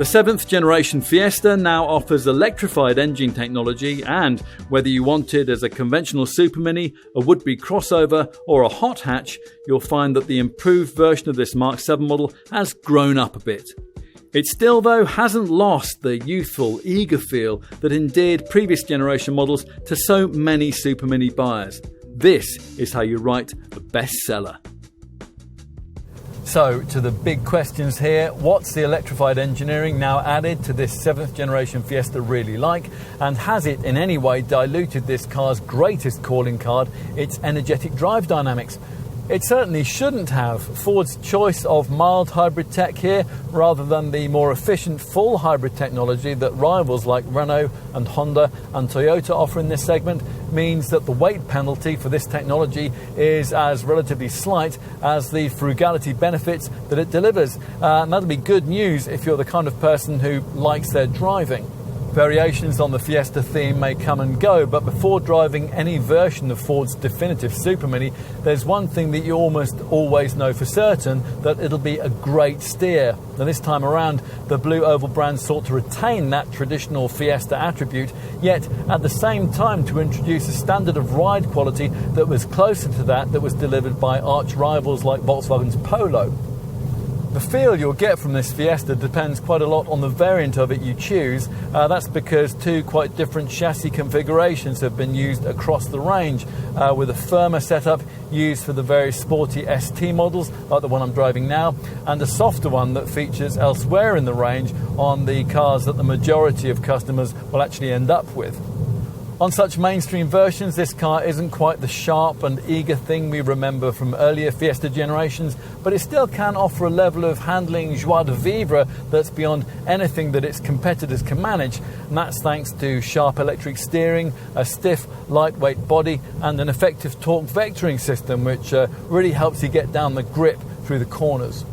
The 7th generation Fiesta now offers electrified engine technology, and whether you want it as a conventional Super Mini, a would-be crossover or a hot hatch, you'll find that the improved version of this Mark 7 model has grown up a bit. It still, though, hasn't lost the youthful, eager feel that endeared previous generation models to so many Super Mini buyers. This is how you write a bestseller. So, to the big questions here, what's the electrified engineering now added to this 7th generation Fiesta really like? And has it in any way diluted this car's greatest calling card, its energetic drive dynamics? It certainly shouldn't have. Ford's choice of mild hybrid tech here, rather than the more efficient full hybrid technology that rivals like Renault and Honda and Toyota offer in this segment, means that the weight penalty for this technology is as relatively slight as the frugality benefits that it delivers. And that'll be good news if you're the kind of person who likes their driving. Variations on the Fiesta theme may come and go, but before driving any version of Ford's definitive Super Mini, there's one thing that you almost always know for certain, that it'll be a great steer. Now this time around, the Blue Oval brand sought to retain that traditional Fiesta attribute, yet at the same time to introduce a standard of ride quality that was closer to that was delivered by arch rivals like Volkswagen's Polo. The feel you'll get from this Fiesta depends quite a lot on the variant of it you choose. That's because two quite different chassis configurations have been used across the range, with a firmer setup used for the very sporty ST models, like the one I'm driving now, and a softer one that features elsewhere in the range on the cars that the majority of customers will actually end up with. On such mainstream versions, this car isn't quite the sharp and eager thing we remember from earlier Fiesta generations, but it still can offer a level of handling joie de vivre that's beyond anything that its competitors can manage, and that's thanks to sharp electric steering, a stiff, lightweight body, and an effective torque vectoring system, which really helps you get down the grip through the corners.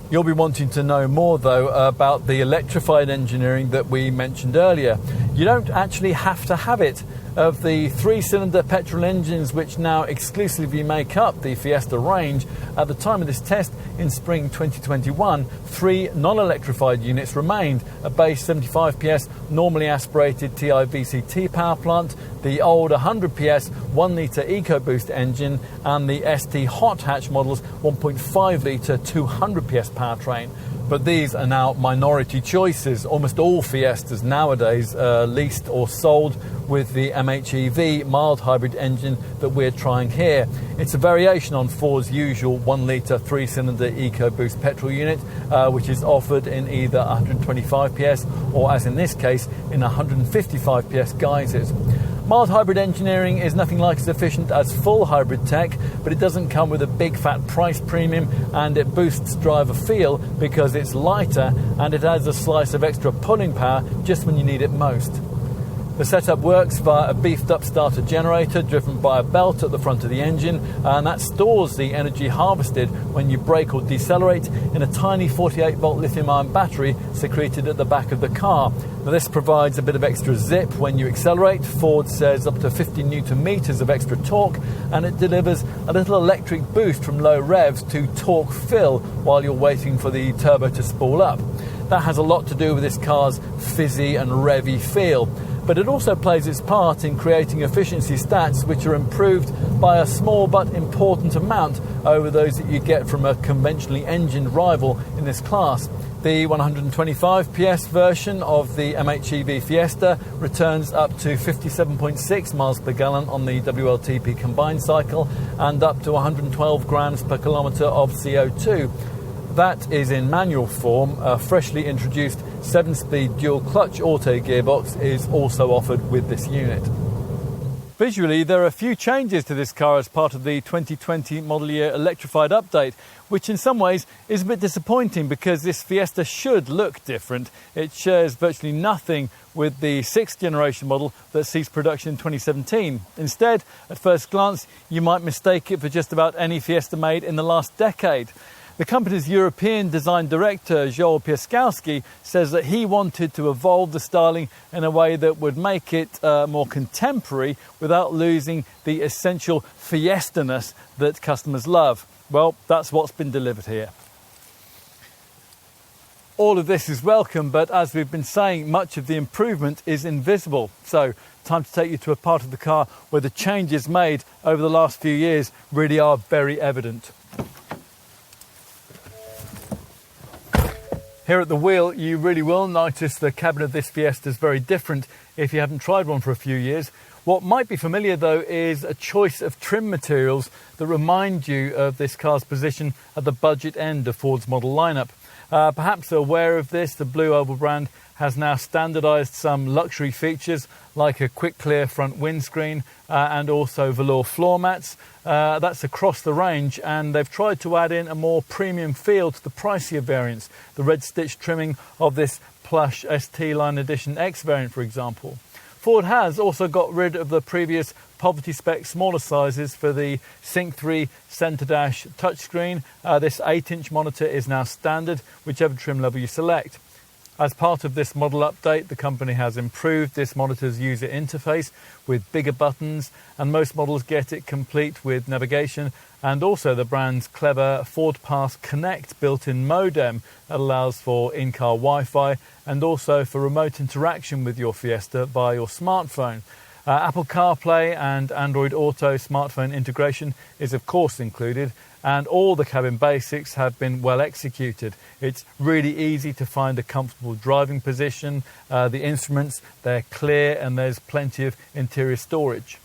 You'll be wanting to know more, though, about the electrified engineering that we mentioned earlier. You don't actually have to have it. Of the 3-cylinder petrol engines which now exclusively make up the Fiesta range, at the time of this test in spring 2021, 3 non-electrified units remained: a base 75 PS normally aspirated TI-VCT power plant, the old 100 PS 1-litre EcoBoost engine, and the ST hot hatch model's 1.5-litre 200 PS powertrain. But these are now minority choices. Almost all Fiestas nowadays leased or sold with the MHEV mild hybrid engine that we're trying here. It's a variation on Ford's usual 1-litre 3-cylinder EcoBoost petrol unit, which is offered in either 125 PS or, as in this case, in 155 PS guises. Mild hybrid engineering is nothing like as efficient as full hybrid tech, but it doesn't come with a big fat price premium, and it boosts driver feel because it's lighter and it adds a slice of extra pulling power just when you need it most. The setup works via a beefed up starter generator driven by a belt at the front of the engine, and that stores the energy harvested when you brake or decelerate in a tiny 48-volt lithium-ion battery secreted at the back of the car. Now, this provides a bit of extra zip when you accelerate. Ford says up to 50 Newton meters of extra torque, and it delivers a little electric boost from low revs to torque fill while you're waiting for the turbo to spool up. That has a lot to do with this car's fizzy and revvy feel. But it also plays its part in creating efficiency stats which are improved by a small but important amount over those that you get from a conventionally engined rival in this class. The 125 PS version of the MHEV Fiesta returns up to 57.6 miles per gallon on the WLTP combined cycle and up to 112 grams per kilometre of CO2. That is in manual form. A freshly introduced 7-speed dual-clutch auto gearbox is also offered with this unit. Visually, there are a few changes to this car as part of the 2020 model year electrified update, which in some ways is a bit disappointing because this Fiesta should look different. It shares virtually nothing with the 6th generation model that ceased production in 2017. Instead, at first glance, you might mistake it for just about any Fiesta made in the last decade. The company's European design director, Joel Piaskowski, says that he wanted to evolve the styling in a way that would make it more contemporary without losing the essential Fiesta-ness that customers love. Well, that's what's been delivered here. All of this is welcome, but as we've been saying, much of the improvement is invisible. So, time to take you to a part of the car where the changes made over the last few years really are very evident. Here at the wheel, you really will notice the cabin of this Fiesta is very different if you haven't tried one for a few years. What might be familiar though is a choice of trim materials that remind you of this car's position at the budget end of Ford's model lineup. Perhaps aware of this, the Blue Oval brand has now standardised some luxury features like a quick clear front windscreen and also velour floor mats. That's across the range, and they've tried to add in a more premium feel to the pricier variants, the red stitch trimming of this plush ST Line Edition X variant, for example. Ford has also got rid of the previous poverty spec smaller sizes for the Sync 3 centre dash touchscreen. This 8-inch monitor is now standard, whichever trim level you select. As part of this model update, the company has improved this monitor's user interface with bigger buttons, and most models get it complete with navigation and also the brand's clever Ford Pass Connect built-in modem that allows for in-car Wi-Fi and also for remote interaction with your Fiesta via your smartphone. Apple CarPlay and Android Auto smartphone integration is of course included, and all the cabin basics have been well executed. It's really easy to find a comfortable driving position. The instruments, they're clear, and there's plenty of interior storage.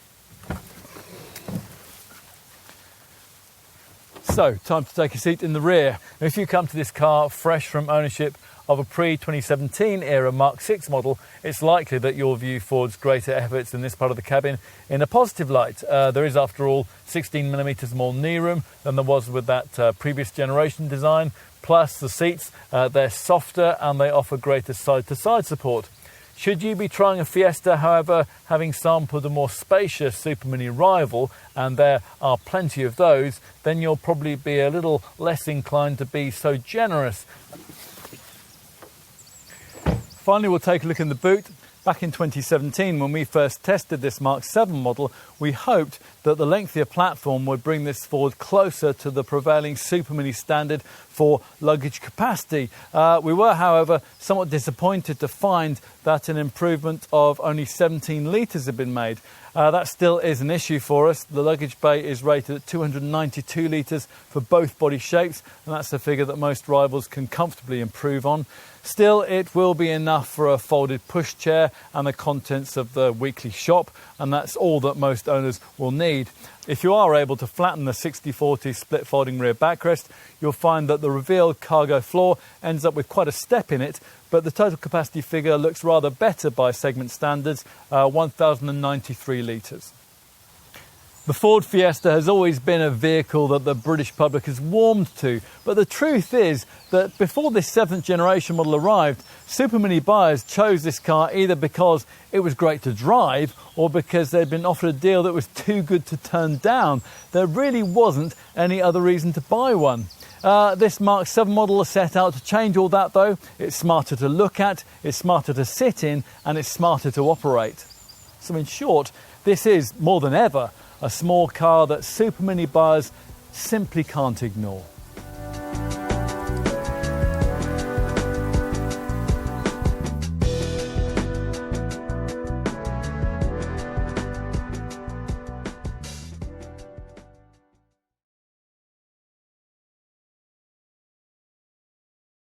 So, time to take a seat in the rear. If you come to this car fresh from ownership of a pre-2017 era Mark VI model, it's likely that you'll view Ford's greater efforts in this part of the cabin in a positive light. There is, after all, 16mm more knee room than there was with that previous generation design. Plus, the seats, they're softer and they offer greater side-to-side support. Should you be trying a Fiesta, however, having sampled a more spacious Super Mini rival, and there are plenty of those, then you'll probably be a little less inclined to be so generous. Finally, we'll take a look in the boot. Back in 2017, when we first tested this Mark VII model, we hoped that the lengthier platform would bring this Ford closer to the prevailing Super Mini standard for luggage capacity. We were, however, somewhat disappointed to find that an improvement of only 17 litres had been made. That still is an issue for us. The luggage bay is rated at 292 litres for both body shapes, and that's a figure that most rivals can comfortably improve on. Still, it will be enough for a folded pushchair and the contents of the weekly shop, and that's all that most owners will need. If you are able to flatten the 60/40 split folding rear backrest, you'll find that the revealed cargo floor ends up with quite a step in it, but the total capacity figure looks rather better by segment standards, 1,093 litres. The Ford Fiesta has always been a vehicle that the British public has warmed to, but the truth is that before this 7th generation model arrived, Super Mini buyers chose this car either because it was great to drive or because they'd been offered a deal that was too good to turn down. There really wasn't any other reason to buy one. This Mark VII model is set out to change all that though. It's smarter to look at, it's smarter to sit in, and it's smarter to operate. So in short, this is, more than ever, a small car that Super Mini buyers simply can't ignore.